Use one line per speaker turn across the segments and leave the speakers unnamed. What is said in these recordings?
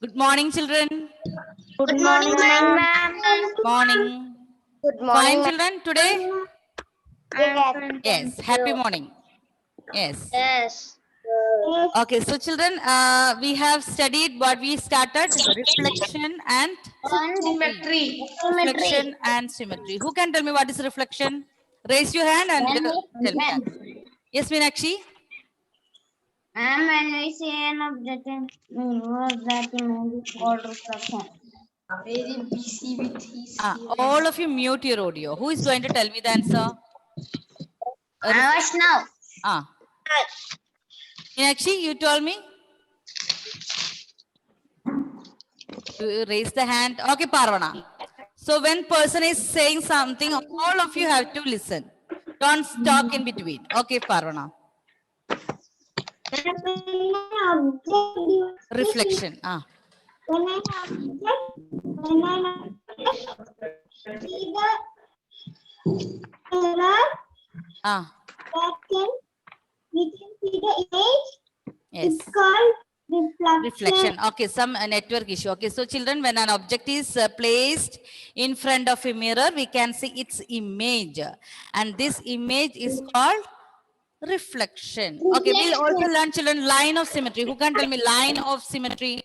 Good morning, children.
Good morning, ma'am.
Morning.
Good
Fine,
morning, ma'am.
children, today?
Yes.
Yes. Happy morning. Yes.
Yes.
Okay, so children, we have studied what we started, reflection and
Symmetry.
reflection and symmetry. Who can tell me what is reflection? Raise your hand and tell me that. Yes, Meenakshi?
Ma'am, when we see an object in mirror, that image is called reflection. Very busy with his.
All of you mute your audio. Who is going to tell me the answer?
Vaishnav.
Meenakshi, you told me? You raise the hand. Okay, Parvana. So when person is saying something, all of you have to listen. Don't talk in between. Okay, Parvana. Reflection.
When an object see the mirror, we can see the image.
Yes.
It's called
Reflection. Okay, some network issue. Okay, so children, when an object is placed in front of a mirror, we can see its image. And this image is called reflection. Okay, we'll also learn, children, line of symmetry. Who can tell me line of symmetry?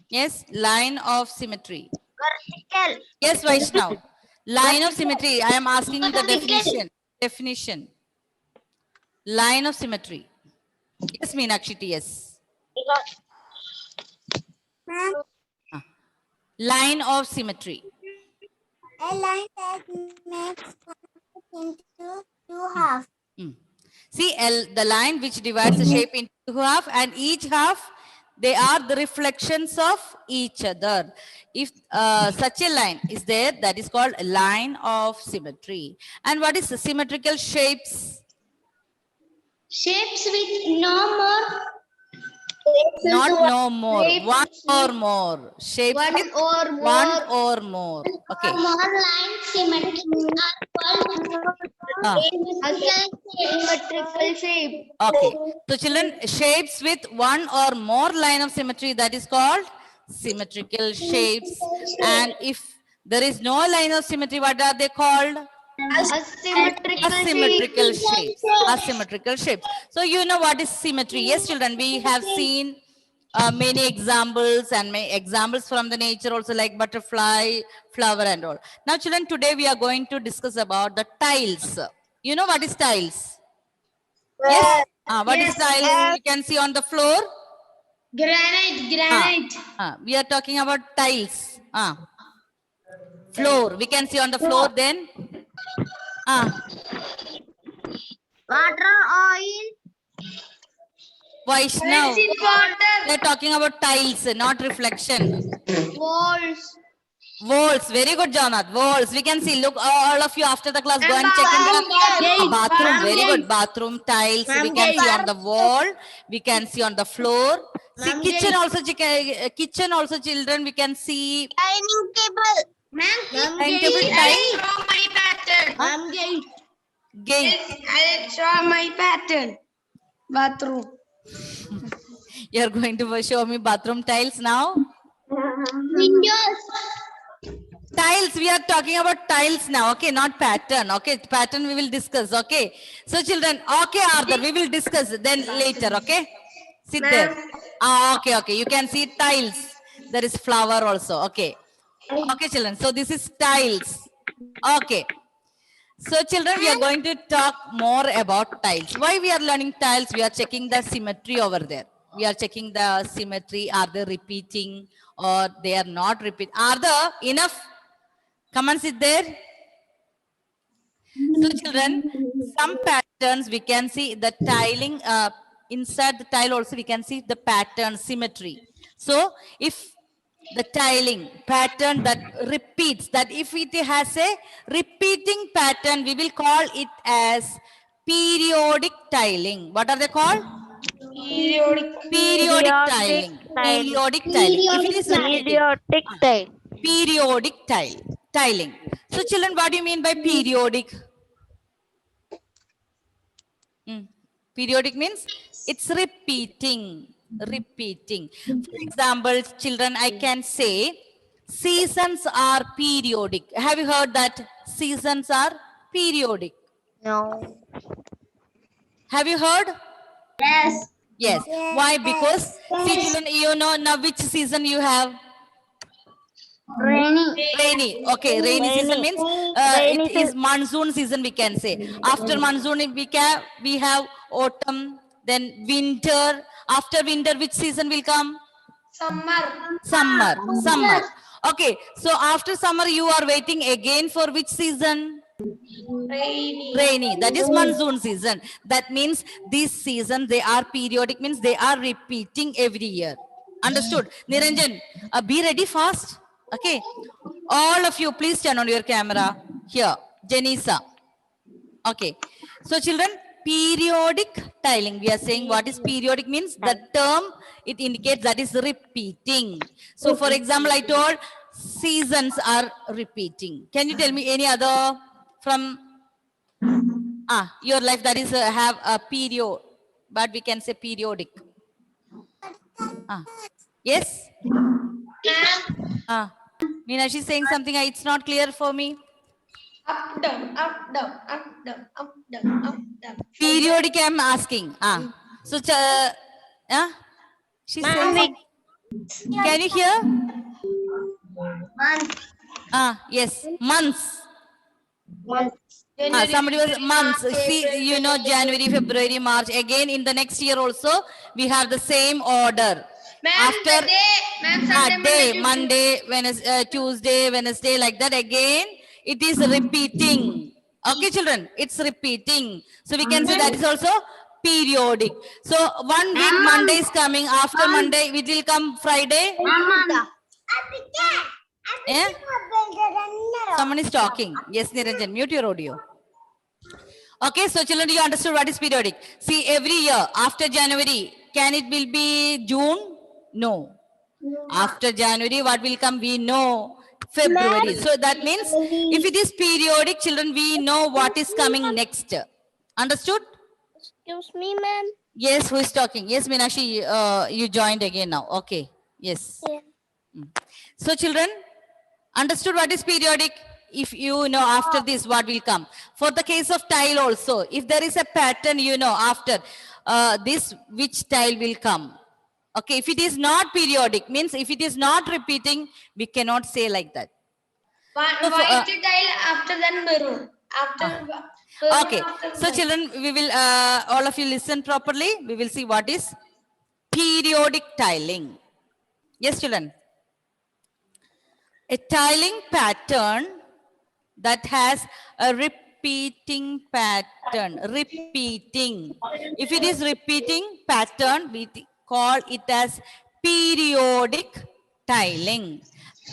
Yes, line of symmetry.
Vertical.
Yes, Vaishnav. Line of symmetry. I am asking you the definition. Definition. Line of symmetry. Yes, Meenakshi, yes. Line of symmetry.
A line that makes one into two halves.
See, the line which divides the shape into two half, and each half, they are the reflections of each other. If such a line is there, that is called a line of symmetry. And what is the symmetrical shapes?
Shapes with no more.
Not no more. One or more. Shapes
One
with
or more.
one or more. Okay.
More line symmetrical are called symmetrical shape.
Okay. So children, shapes with one or more line of symmetry, that is called symmetrical shapes. And if there is no line of symmetry, what are they called? Asymmetrical shapes. Asymmetrical shapes. So you know what is symmetry. Yes, children, we have seen many examples and many examples from the nature also, like butterfly, flower and all. Now children, today we are going to discuss about the tiles. You know what is tiles? Yes. What is tiles? You can see on the floor.
Granite.
We are talking about tiles. Floor. We can see on the floor. Then.
Water, oil.
Vaishnav. We are talking about tiles, not reflection.
Walls.
Walls. Very good, Jonathan. Walls. We can see. Look, all of you after the class go and check in the bathroom. Very good. Bathroom tiles. We can see on the wall. We can see on the floor. See, kitchen also. Kitchen also, children. We can see.
Dining table.
Dining table tile.
Draw my pattern.
Gate.
I'll draw my pattern. Bathroom.
You are going to show me bathroom tiles now.
Windows.
Tiles, we are talking about tiles now, okay, not pattern, okay, pattern we will discuss, okay. So children, okay, Arthur, we will discuss then later, okay. Sit there. Okay, you can see tiles. There is flower also, okay. Okay, children, so this is tiles, okay. So children, we are going to talk more about tiles. Why we are learning tiles? We are checking the symmetry over there. We are checking the symmetry. Are they repeating or they are not repeating? Are there enough? Come and sit there. So children, some patterns we can see the tiling, inside the tile also we can see the pattern symmetry. So if the tiling pattern that repeats, that if it has a repeating pattern, we will call it as periodic tiling. What are they called? Periodic tiling. Periodic tiling. If it is repeating. Periodic tiling. So children, what do you mean by periodic? Periodic means it's repeating. repeating. For example, children, I can say seasons are periodic. Have you heard that seasons are periodic?
No.
Have you heard?
Yes.
Yes. Why? Because see, children, you know now which season you have?
Rainy.
Rainy. Okay, rainy season means
Rainy
it is monsoon season. We can say after monsoon we have autumn, then winter. After winter, which season will come? Summer. Okay, so after summer, you are waiting again for which season? Rainy. That is monsoon season. That means this season they are periodic, means they are repeating every year. Understood? Niranjan, be ready fast. Okay. All of you, please turn on your camera. Here, Janisa. Okay. So children, periodic tiling. We are saying what is periodic means the term it indicates that is repeating. So for example, I told seasons are repeating. Can you tell me any other from your life that is have a period, but we can say periodic. Yes. Meena, she's saying something. It's not clear for me.
Up, down, up, down, up, down, up, down, up, down.
Periodic, I'm asking. So, she's saying. Can you hear? Yes, months. Somebody was months. See, you know, January, February, March. Again, in the next year also, we have the same order. After day, Monday, Wednesday, Tuesday, Wednesday, like that. Again, it is repeating. Okay, children, it's repeating. So we can say that is also periodic. So 1 week Monday is coming. After Monday, it will come Friday. Yeah? Someone is talking. Yes, Niranjan, mute your audio. Okay, so children, you understood what is periodic. See, every year after January, can it will be June? No. After January, what will come? We know February. So that means if it is periodic, children, we know what is coming next. Understood?
Excuse me, ma'am.
Yes, who is talking? Yes, Meenakshi, you joined again now. Okay. Yes.
Yeah.
So children, understood what is periodic? If you know after this what will come. For the case of tile also, if there is a pattern, you know after this which tile will come. Okay, if it is not periodic, means if it is not repeating, we cannot say like that.
White tile after then maroon. After
Okay, so children, we will all of you listen properly. We will see what is periodic tiling. Yes, children. A tiling pattern that has a repeating pattern. Repeating. If it is repeating pattern, we call it as periodic tiling.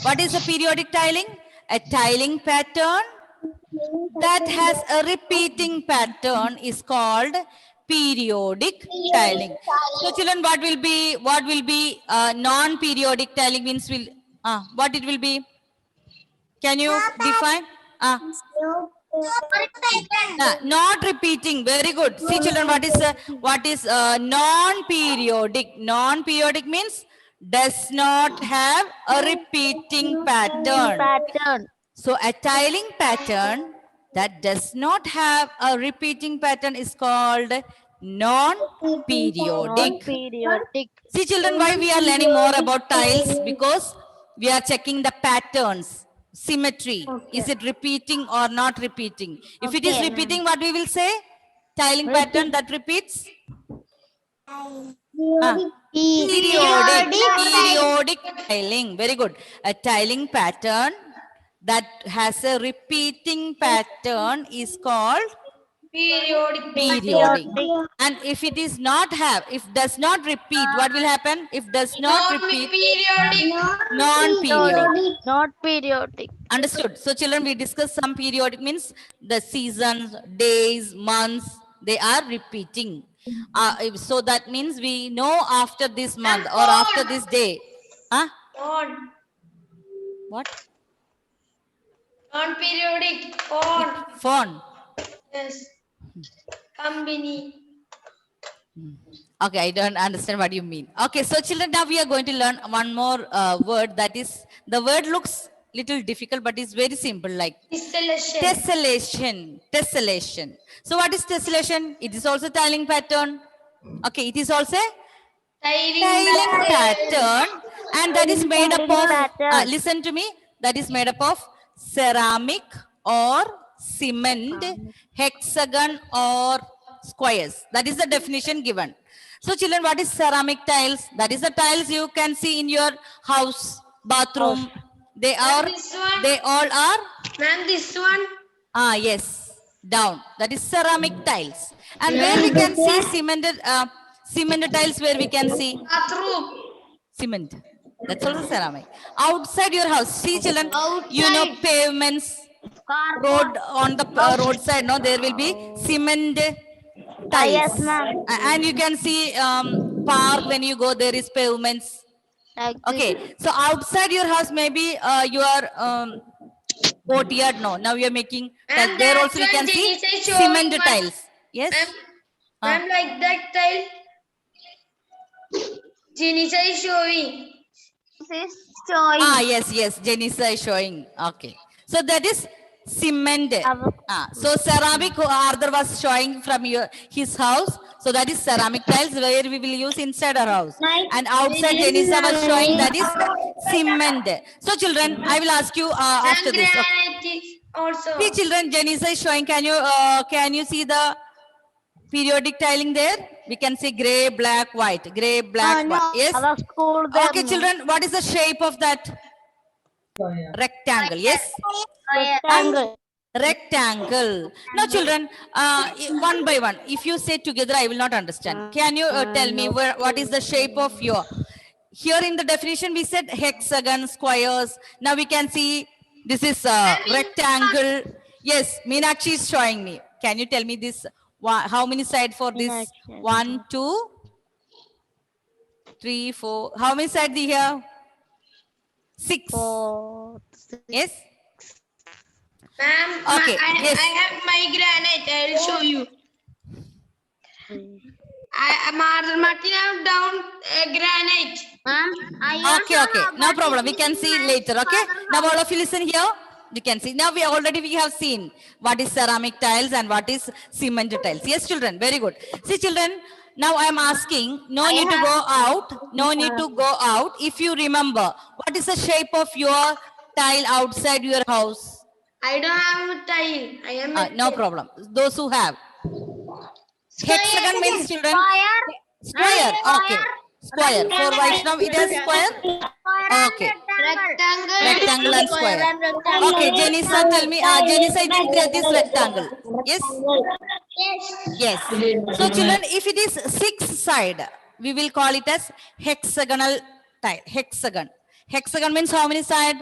What is a periodic tiling? A tiling pattern that has a repeating pattern is called periodic tiling. So children, what will be non-periodic tiling means will what it will be? Can you define? Not repeating. Very good. See children, what is non-periodic? Non-periodic means does not have a repeating pattern. So a tiling pattern that does not have a repeating pattern is called non-periodic. See children, why we are learning more about tiles? Because we are checking the patterns, symmetry. Is it repeating or not repeating? If it is repeating, what we will say? Tiling pattern that repeats? Periodic tiling. Very good. A tiling pattern that has a repeating pattern is called periodic. And if it is not have, if does not repeat, what will happen? If does not repeat, non-periodic.
Not periodic.
Understood. So children, we discussed some periodic means the seasons, days, months, they are repeating. So that means we know after this month or after this day. What?
Non-periodic.
Phone.
Yes. Company.
Okay, I don't understand what you mean. Okay, so children, now we are going to learn one more word that is, the word looks little difficult, but it's very simple, like
Distillation.
tessellation. Tessellation. So what is tessellation? It is also tiling pattern. Okay, it is also tiling pattern, and that is made up
Tiling
of,
pattern.
listen to me, that is made up of ceramic or cement, hexagon or squares. That is the definition given. So children, what is ceramic tiles? That is the tiles you can see in your house, bathroom. They are,
This one.
they all are,
Ma'am, this one.
yes, down. That is ceramic tiles. And where we can see cemented tiles, where we can see
Bathroom.
cement. That's also ceramic. Outside your house, see children, you know pavements, road on the roadside, no, there will be cement tiles.
Yes, ma'am.
And you can see park, when you go, there is pavements.
Like this.
Okay, so outside your house, maybe your courtyard, no, now you are making tiles.
And
There
that
also we
one
can see
Jenny is showing
cement
one-
tiles. Yes.
Ma'am, like that tile. Jenisa is showing.
This is showing.
Yes, yes, Jenisa is showing. Okay. So that is cement. So ceramic, Arthur was showing from his house. So that is ceramic tiles where we will use inside our house. And outside Jenisa was showing, that is cement. So children, I will ask you after
And
this. Okay.
granite also.
See children, Jenisa is showing. Can you see the periodic tiling there? We can see gray, black, white. Gray, black, white. Yes.
Our school there.
Okay, children, what is the shape of that? Rectangle. Yes.
Rectangle.
Rectangle. Now, children, one by one, if you say together, I will not understand. Can you tell me what is the shape of your? Here in the definition, we said hexagon, squares. Now we can see this is rectangle. Yes, Meenakshi is showing me. Can you tell me this? How many sides for this?
Meenakshi.
1, 2, 3, 4. How many sides do you have? 6.
4,
Yes.
Ma'am,
Okay, yes.
I have my granite. I will show you. Martin have down granite.
Ma'am, I
Okay, okay. No problem. We can see later. Okay. Now all of you listen here. You can see. Now we have seen what is ceramic tiles and what is cement tiles. Yes, children. Very good. See, children. Now I am asking. No need to go out. No need to go out. If you remember, what is the shape of your tile outside your house?
I don't have a tile. I am a
No problem. Those who have. Hexagon means children. Square. Okay. Square. For Vaishnav, it is square. Okay.
rectangle.
Rectangle and square. Okay, Jenisa, tell me. Jenisa, it is that is rectangle. Yes. Yes. So, children, if it is 6 side, we will call it as hexagonal tile. Hexagon. Hexagon means how many side?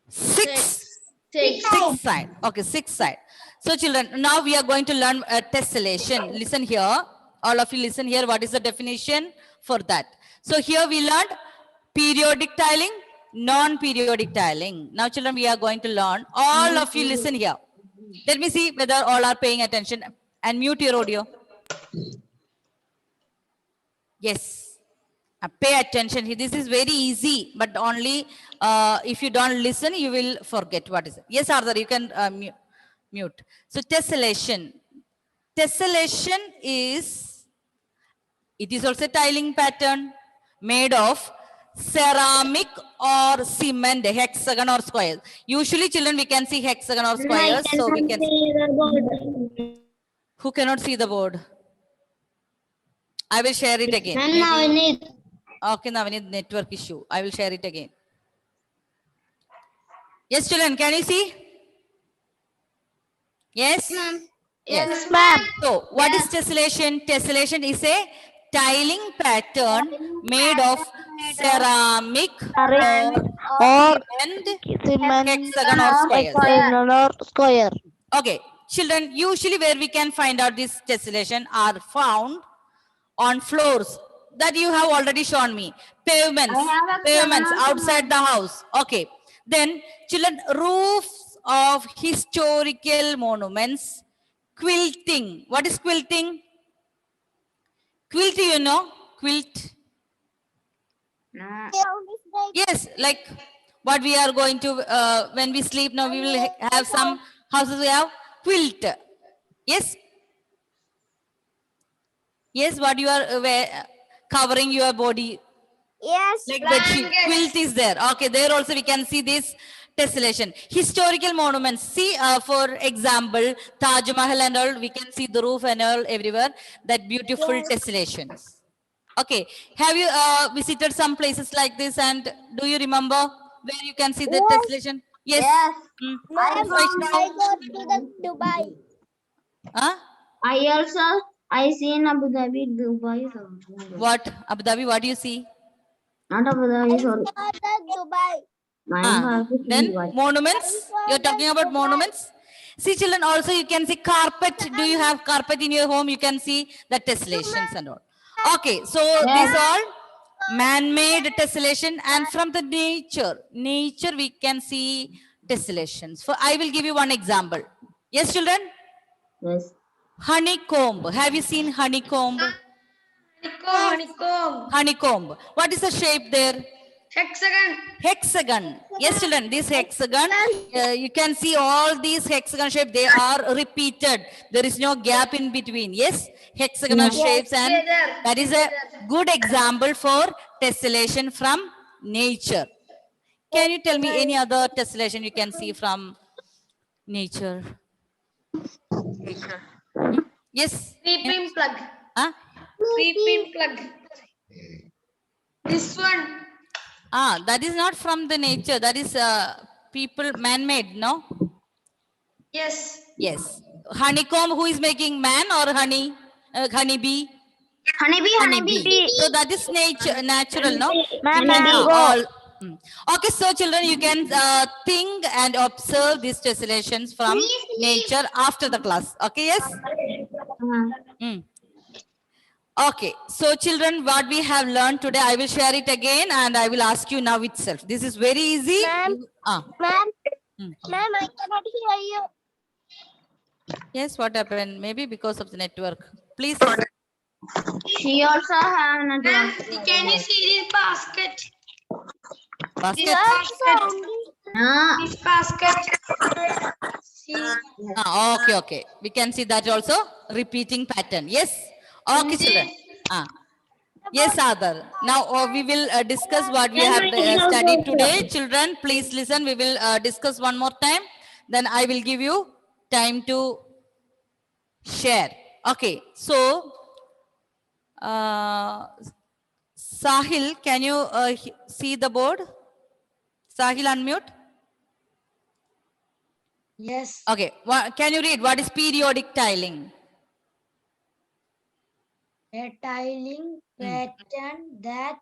6. 6 side. Okay, 6 side. So, children, now we are going to learn tessellation. Listen here. All of you listen here. What is the definition for that? So, here we learned periodic tiling, non-periodic tiling. Now, children, we are going to learn. All of you listen here. Let me see whether all are paying attention, and mute your audio. Yes. Pay attention. This is very easy, but only if you don't listen, you will forget what is it. Yes, Arthur, you can mute. So, tessellation. Tessellation is, it is also a tiling pattern made of ceramic or cement, hexagon or squares. Usually, children, we can see hexagon or squares. So, we can see. Who cannot see the board? I will share it again. Maybe. Okay, now we need network issue. I will share it again. Yes, children, can you see? Yes? Yes,
ma'am.
So, what is tessellation? Tessellation is a tiling pattern made of ceramic
Or
and
cement
hexagon or squares.
or square.
Okay, children, usually where we can find out this tessellation are found on floors that you have already shown me. Pavements outside the house. Okay. Then, children, roofs of historical monuments. Quilting. What is quilting? Quilt, you know? Quilt.
No.
Yes, like what we are going to, when we sleep now, we will have some houses, we have quilt. Yes? Yes, what you are covering your body,
Yes.
like bed sheet.
Blankets.
Quilt is there. Okay, there also we can see this tessellation. Historical monuments. See, for example, Taj Mahal and all, we can see the roof and all everywhere, that beautiful tessellations. Okay, have you visited some places like this, and do you remember where you can see the tessellation? Yes.
Yes.
Hmm.
Ma'am,
Right
I
now.
go to the Dubai.
Huh?
I seen Abu Dhabi, Dubai.
What? Abu Dhabi, what do you see?
Not Abu Dhabi, sorry.
Dubai.
Then monuments. You're talking about monuments. See, children, also you can see carpet. Do you have carpet in your home? You can see the tessellations and all. Okay, so these all man-made tessellation, and from the nature we can see tessellations. For I will give you one example. Yes, children.
Yes.
Honeycomb. Have you seen honeycomb?
Honeycomb.
Honeycomb. What is the shape there?
Hexagon.
Hexagon. Yes, children, this hexagon, you can see all these hexagon shape, they are repeated. There is no gap in between. Yes, hexagonal shapes, and
Together.
that is a good example for tessellation from nature. Can you tell me any other tessellation you can see from nature? Yes.
3-pin plug.
Huh?
3-pin plug. This one.
That is not from the nature. That is people man-made, no?
Yes.
Yes. Honeycomb, who is making, man or honey? Honeybee?
Honeybee.
So that is nature, natural, no?
Honeybee.
All. Okay, so children, you can think and observe these tessellations from nature after the class. Okay, yes? Mm. Okay, so children, what we have learned today, I will share it again and I will ask you now itself. This is very easy.
Ma'am.
Ah,
Ma'am,
mm.
ma'am, I cannot hear you.
Yes, what happened? Maybe because of the network. Please.
She also have
Ma'am,
another.
can you see this basket?
Basket.
This basket.
No.
This basket. See.
Okay, okay. We can see that also. Repeating pattern. Yes. Okay, children. Yes, Adar. Now we will discuss what we have studied today. Children, please listen. We will discuss one more time. Then I will give you time to share. Okay. So, Sahil, can you see the board? Sahil, unmute.
Yes.
Okay. Can you read? What is periodic tiling?
A tiling pattern that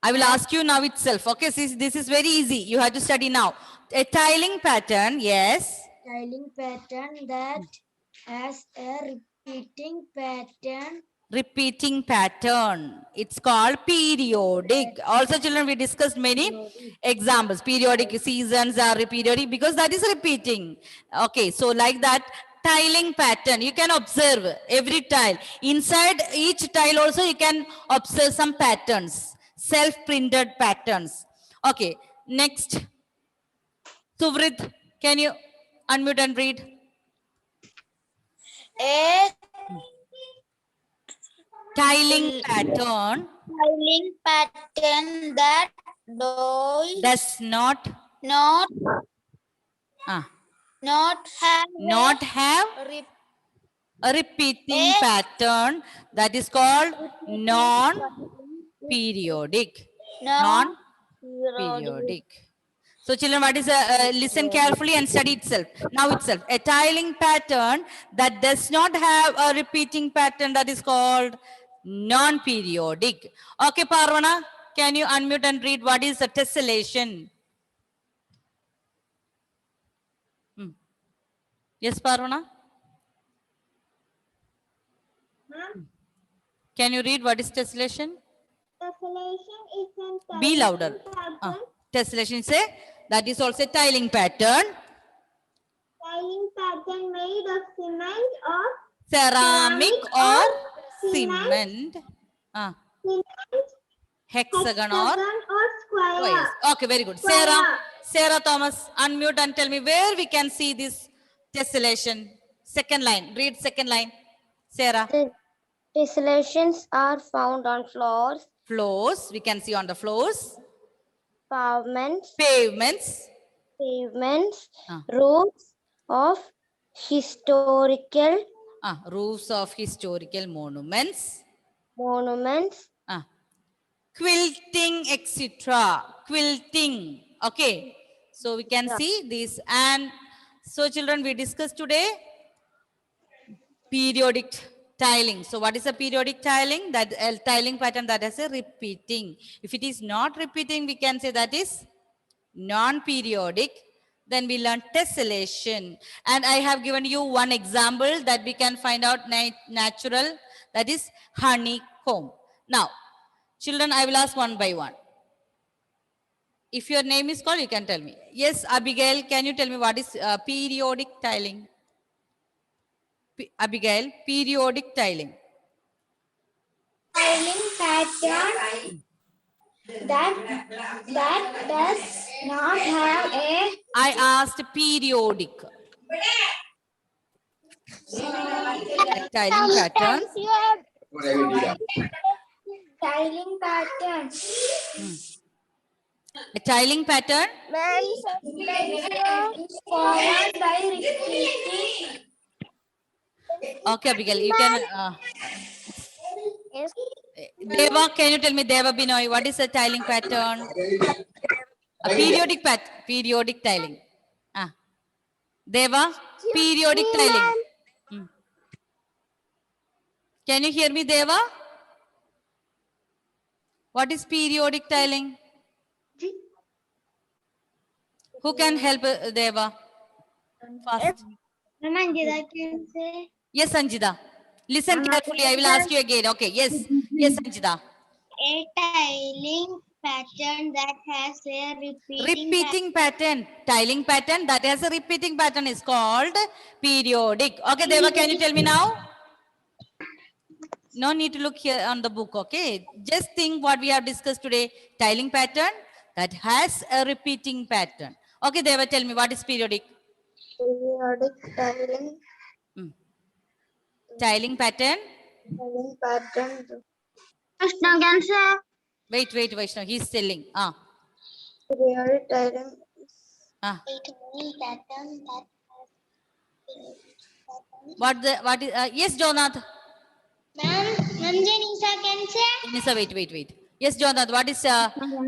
I will ask you now itself. Okay, this is very easy. You have to study now. A tiling pattern, yes.
tiling pattern that has a repeating pattern.
Repeating pattern. It's called periodic. Also, children, we discussed many examples. Periodic seasons are periodic because that is repeating. Okay, so like that, tiling pattern. You can observe every tile. Inside each tile also, you can observe some patterns. Self-printed patterns. Okay, next. Suvrit, can you unmute and read?
A
Tiling pattern
tiling pattern that
does not
not
have
rep-
a repeating pattern, that is called non-periodic. Non-periodic. So children, what is listen carefully and study itself. Now itself, a tiling pattern that does not have a repeating pattern, that is called non-periodic. Okay, Parvana, can you unmute and read what is a tessellation? Yes, Parvana? Can you read what is tessellation?
Tessellation is an
Be louder. Tessellation is that is also a tiling pattern.
tiling pattern made of cement or
Ceramic or cement,
Cement,
hexagon or
square.
squares. Okay, very good.
Square.
Sarah Thomas, unmute and tell me where we can see this tessellation. Second line, read second line. Sarah,
The tessellations are found on floors,
floors, we can see on the floors,
pavements,
pavements, Ah.
roofs of historical
roofs of historical monuments,
monuments,
quilting, etc. Quilting. Okay. So we can see this. And so children, we discussed today periodic tiling. So what is a periodic tiling? That tiling pattern that is a repeating. If it is not repeating, we can say that is non-periodic. Then we learn tessellation. And I have given you one example that we can find out natural, that is honeycomb. Now, children, I will ask one by one. If your name is called, you can tell me. Yes, Abigail, can you tell me what is periodic tiling? Abigail, periodic tiling.
Tiling pattern that does not have a
I asked periodic. A tiling pattern.
tiling pattern.
A tiling pattern.
Is followed by repeating.
Okay, Abigail, you can. Deva, can you tell me, Deva Binoy, what is a tiling pattern? A periodic pattern. Periodic tiling. Deva, periodic tiling. Can you hear me, Deva? What is periodic tiling? Who can help Deva? Fast.
Manjida can say.
Yes, Sanjida. Listen carefully. I will ask you again. Okay. Yes. Yes, Sanjida.
A tiling pattern that has a
Repeating pattern. Tiling pattern that has a repeating pattern is called periodic. Okay, Deva, can you tell me now? No need to look here on the book. Okay. Just think what we have discussed today. Tiling pattern that has a repeating pattern. Okay, Deva, tell me what is periodic?
periodic tiling,
Tiling pattern.
tiling pattern,
Krishna can say.
Wait, Vaishnav. He's telling.
periodic tiling,
Ah.
A tiling pattern that has
What is, yes, Jonath.
Ma'am, Janisa can say.
Nisa, wait. Yes, Jonath, what is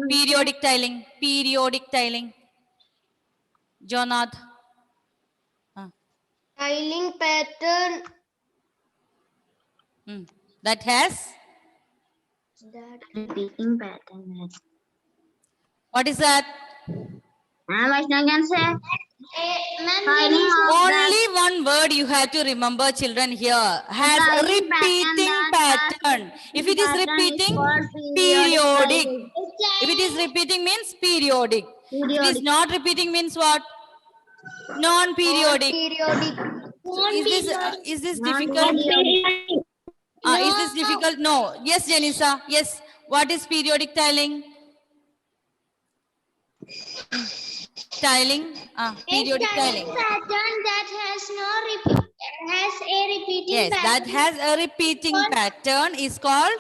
periodic tiling? Periodic tiling. Jonath.
tiling pattern
That has?
that repeating pattern.
What is that?
Ma'am, Vaishnav can say.
Only one word you have to remember, children, here. Has a repeating pattern. If it is repeating, periodic. If it is repeating means periodic. If it is not repeating means what? Non-periodic. Is this difficult? Is this difficult? No. Yes, Janisa. Yes. What is periodic tiling? Tiling. Periodic tiling.
Pattern that has a repeating
Yes, that has a repeating pattern is called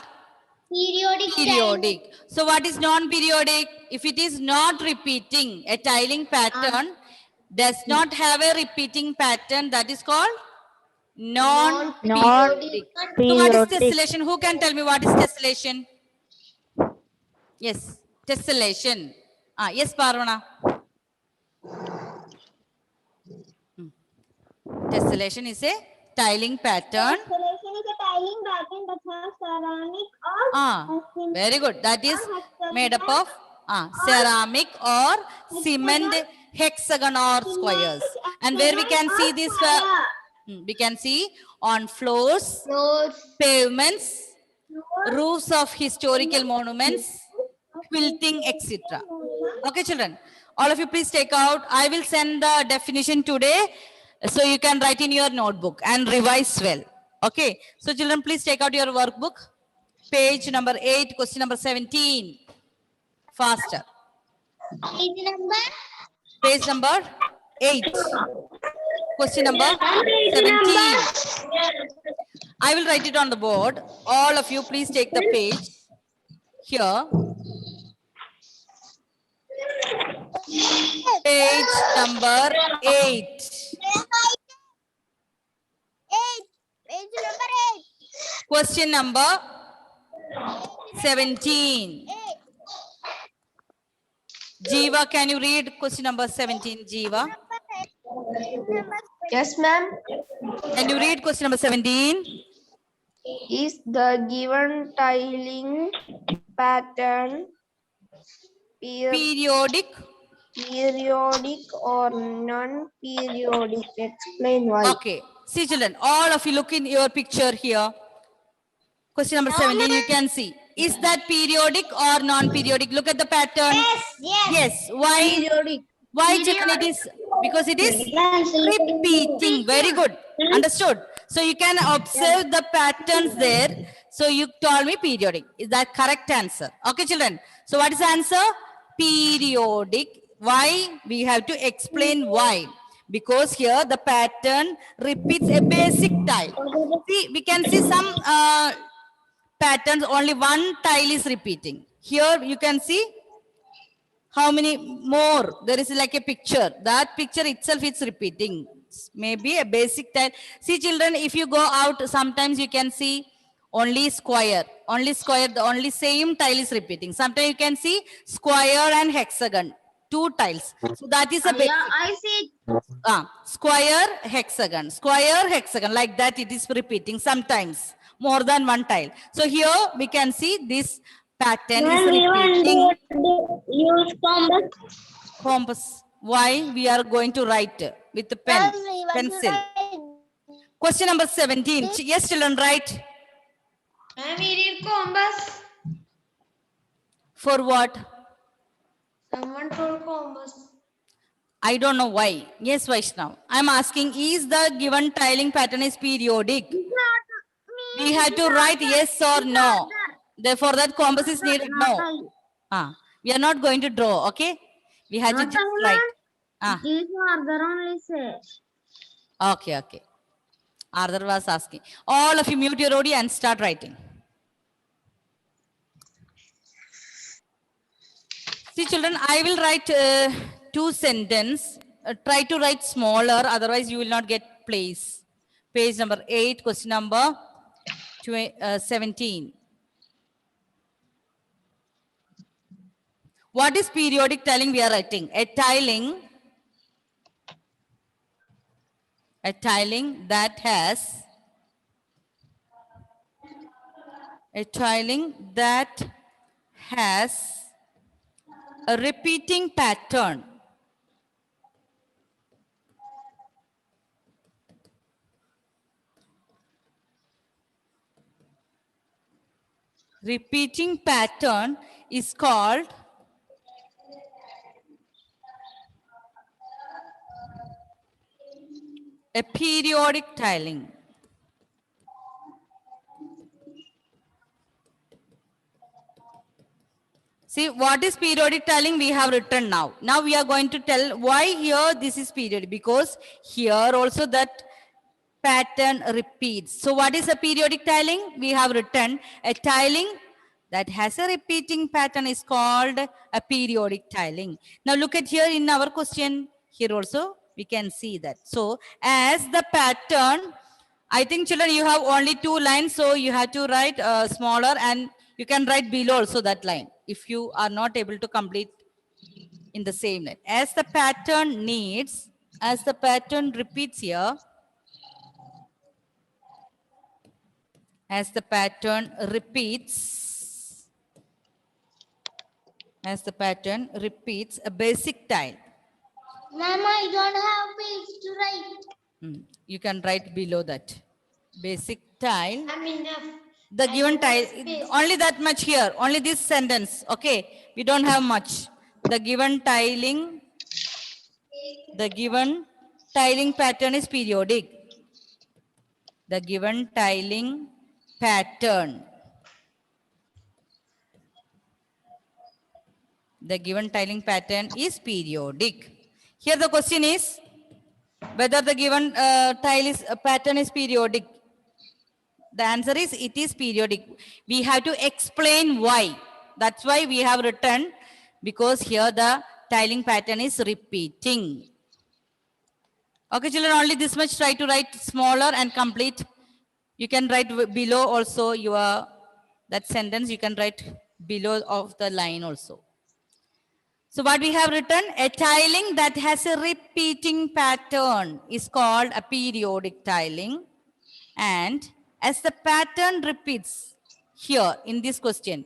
periodic. So what is non-periodic? If it is not repeating, a tiling pattern does not have a repeating pattern, that is called non-periodic. So what is tessellation? Who can tell me what is tessellation? Yes, tessellation. Yes, Parvana. Tessellation is a tiling pattern.
Tessellation is a tiling pattern that has ceramic or
Very good. That is made up of ceramic or cement, hexagon or squares. And where we can see this, we can see on floors, pavements, roofs of historical monuments, quilting, etc. Okay, children. All of you please take out. I will send the definition today so you can write in your notebook and revise well. Okay, so children, please take out your workbook. Page number 8, question number 17. Faster.
Page number.
Page number 8. Question number
Page
17.
number.
I will write it on the board. All of you, please take the page here. Page number 8.
Page number 8.
Question number 17. Jeeva, can you read question number 17, Jeeva?
Yes, ma'am.
Can you read question number 17?
Is the given tiling pattern
Periodic.
periodic or non-periodic? Explain why.
Okay. See, children, all of you look in your picture here. Question number 17, you can see. Is that periodic or non-periodic? Look at the pattern. Yes. Why?
Periodic.
Why, children, it is? Because it is repeating. Very good. Understood? So you can observe the patterns there. So you told me periodic. Is that correct answer? Okay, children. So what is the answer? Periodic. Why? We have to explain why. Because here the pattern repeats a basic tile. See, we can see some patterns, only one tile is repeating. Here you can see how many more. There is like a picture. That picture itself is repeating. Maybe a basic tile. See, children, if you go out, sometimes you can see only square. Only square, the only same tile is repeating. Sometimes you can see square and hexagon. Two tiles. So that is a basic.
Yeah, I see.
Square, hexagon. Square, hexagon. Like that it is repeating sometimes. More than one tile. So here we can see this pattern is repeating.
Use compass.
Compass. Why? We are going to write with the pen, pencil. Question number 17. Yes, children, write.
Ma'am, we need compass.
For what?
Someone told compass.
I don't know why. Yes, Vaishnav. I'm asking, is the given tiling pattern is periodic? We have to write yes or no. Therefore, that compass is needed. No. We are not going to draw, okay? We have to just write.
These are the only say.
Okay, okay. Arthur was asking. All of you mute your audio and start writing. See, children, I will write two sentences. Try to write smaller, otherwise you will not get place. Page number 8, question number 17. What is periodic tiling we are writing? A tiling that has a repeating pattern. Repeating pattern is called a periodic tiling. See, what is periodic tiling? We have written now. Now we are going to tell why here this is periodic. Because here also that pattern repeats. So what is a periodic tiling? We have written a tiling that has a repeating pattern is called a periodic tiling. Now look at here in our question. Here also we can see that. So as the pattern, I think children you have only 2 lines. So you have to write smaller, and you can write below also that line if you are not able to complete in the same line. As the pattern needs, as the pattern repeats here, as the pattern repeats a basic tile.
Ma'am, I don't have page to write.
You can write below that. Basic tile.
I'm enough.
The given tile, only that much here, only this sentence, okay? We don't have much. The given tiling pattern is periodic. The given tiling pattern. The given tiling pattern is periodic. Here the question is whether the given pattern is periodic. The answer is it is periodic. We have to explain why. That's why we have written, because here the tiling pattern is repeating. Okay, children, only this much. Try to write smaller and complete. You can write below also that sentence. You can write below of the line also. So what we have written, a tiling that has a repeating pattern is called a periodic tiling. And as the pattern repeats here in this question,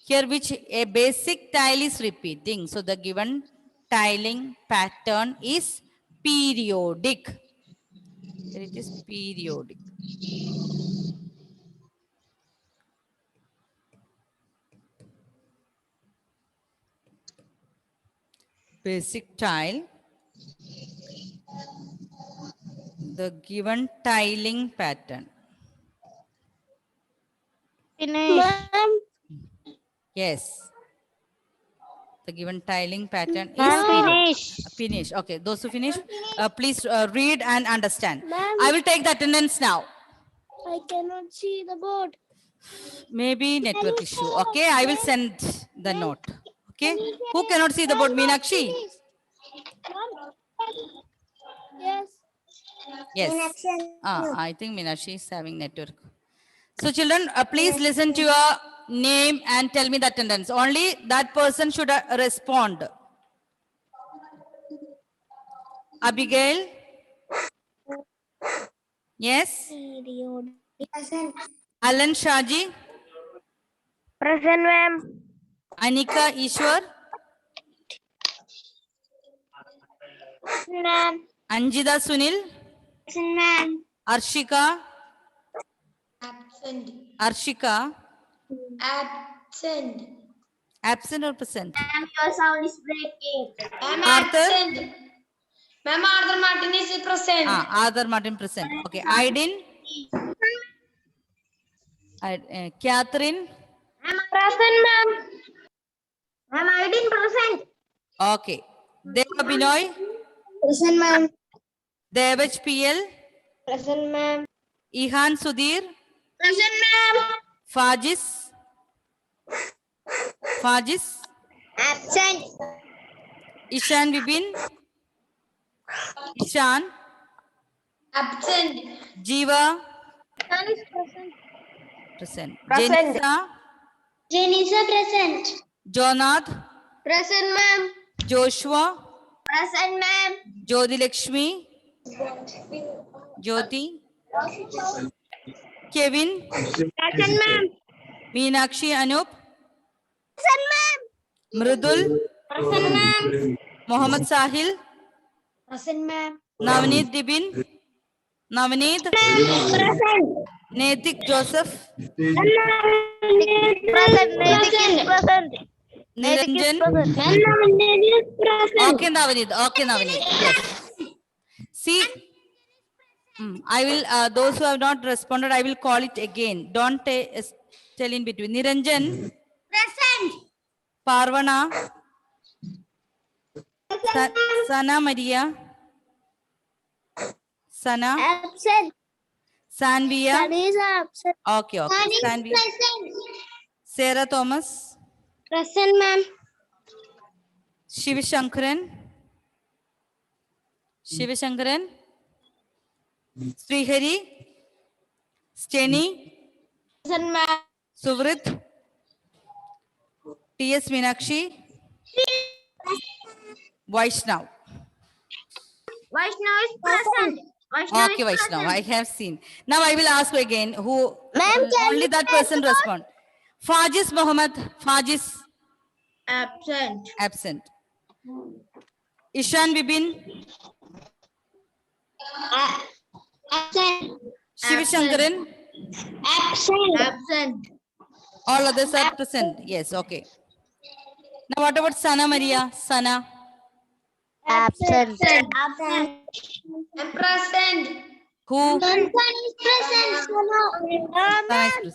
here which a basic tile is repeating. So the given tiling pattern is periodic. It is periodic. Basic tile. The given tiling pattern.
Ma'am,
Yes. The given tiling pattern is
finish.
finish. Okay, those who finish, please read and understand.
Ma'am.
I will take the attendance now.
I cannot see the board.
Maybe network issue. Okay, I will send the note. Okay, who cannot see the board? Meenakshi?
Yes.
Yes. I think Meenakshi is having network. So children, please listen to your name and tell me the attendance. Only that person should respond. Abigail? Yes? Alan Shaji?
Present, ma'am.
Anika Ishwar?
Ma'am.
Anjida Sunil?
Present, ma'am.
Arshika?
Absent.
Arshika?
Absent.
Absent or present?
Ma'am, your sound is breaking.
I'm
Arthur?
absent. Ma'am, Arthur Martin is present.
Arthur Martin present. Okay. Aidin? Catherine?
I'm present, ma'am. Ma'am, I didn't present.
Okay. Deva Binoy?
Present, ma'am.
Devaj PL?
Present, ma'am.
Ihan Sudhir?
Present, ma'am.
Fajis? Fajis?
Absent.
Ishan Vibin? Ishan?
Absent.
Jiva?
Son is present.
Present.
Present.
Jenisa?
Jenisa present.
Jonath?
Present, ma'am.
Joshua?
Present, ma'am.
Jyoti Lakshmi? Jyoti? Kevin?
Present, ma'am.
Meenakshi Anup?
Present, ma'am.
Mridul?
Present, ma'am.
Mohammed Sahil?
Present, ma'am.
Navneet Dibin? Navneet?
Present.
Netik Joseph?
Present. Present.
Niranjan? Okay, Navneet. Okay, Navneet. Yes. See, I will, those who have not responded, I will call it again. Don't tell in between. Niranjan?
Present.
Parvana? Sana Maria? Sana?
Absent.
Sanvia?
Son is absent.
Okay, okay. Sanvia.
Present.
Sarah Thomas?
Present, ma'am.
Shivashankaran? Shivashankaran? Srihari? Steny?
Present, ma'am.
Suvrit? T.S. Meenakshi? Vaishnav?
Vaishnav is present. Vaishnav
Okay,
is
Vaishnav,
present.
I have seen. Now I will ask you again who
Ma'am, can
only
you
that
press
person
the
respond. Fajis Mohammed, Fajis
Absent.
absent. Ishan Vibin,
Absent.
Shivashankaran,
Absent. Absent.
all others are present. Yes, okay. Now what about Sana Maria? Sana,
Absent. Absent.
I'm present.
Who?
Sun is present.
Sana is present.
Sun is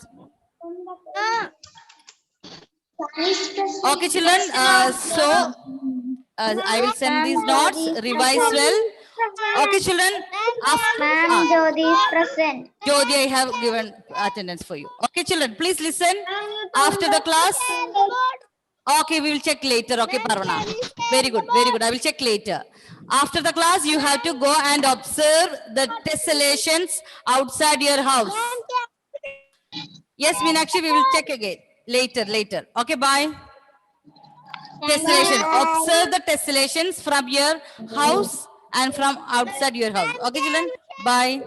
present.
Okay, children. I will send these notes. Revise well. Okay, children.
Ma'am, Jyoti is present.
Jyoti, I have given attendance for you. Okay, children. Please listen. After the class. Okay, we will check later. Okay, Parvana. Very good. Very good. I will check later. After the class, you have to go and observe the tessellations outside your house. Yes, Meenakshi, we will check again. Later. Okay, bye. Tessellation. Observe the tessellations from your house and from outside your house. Okay, children? Bye.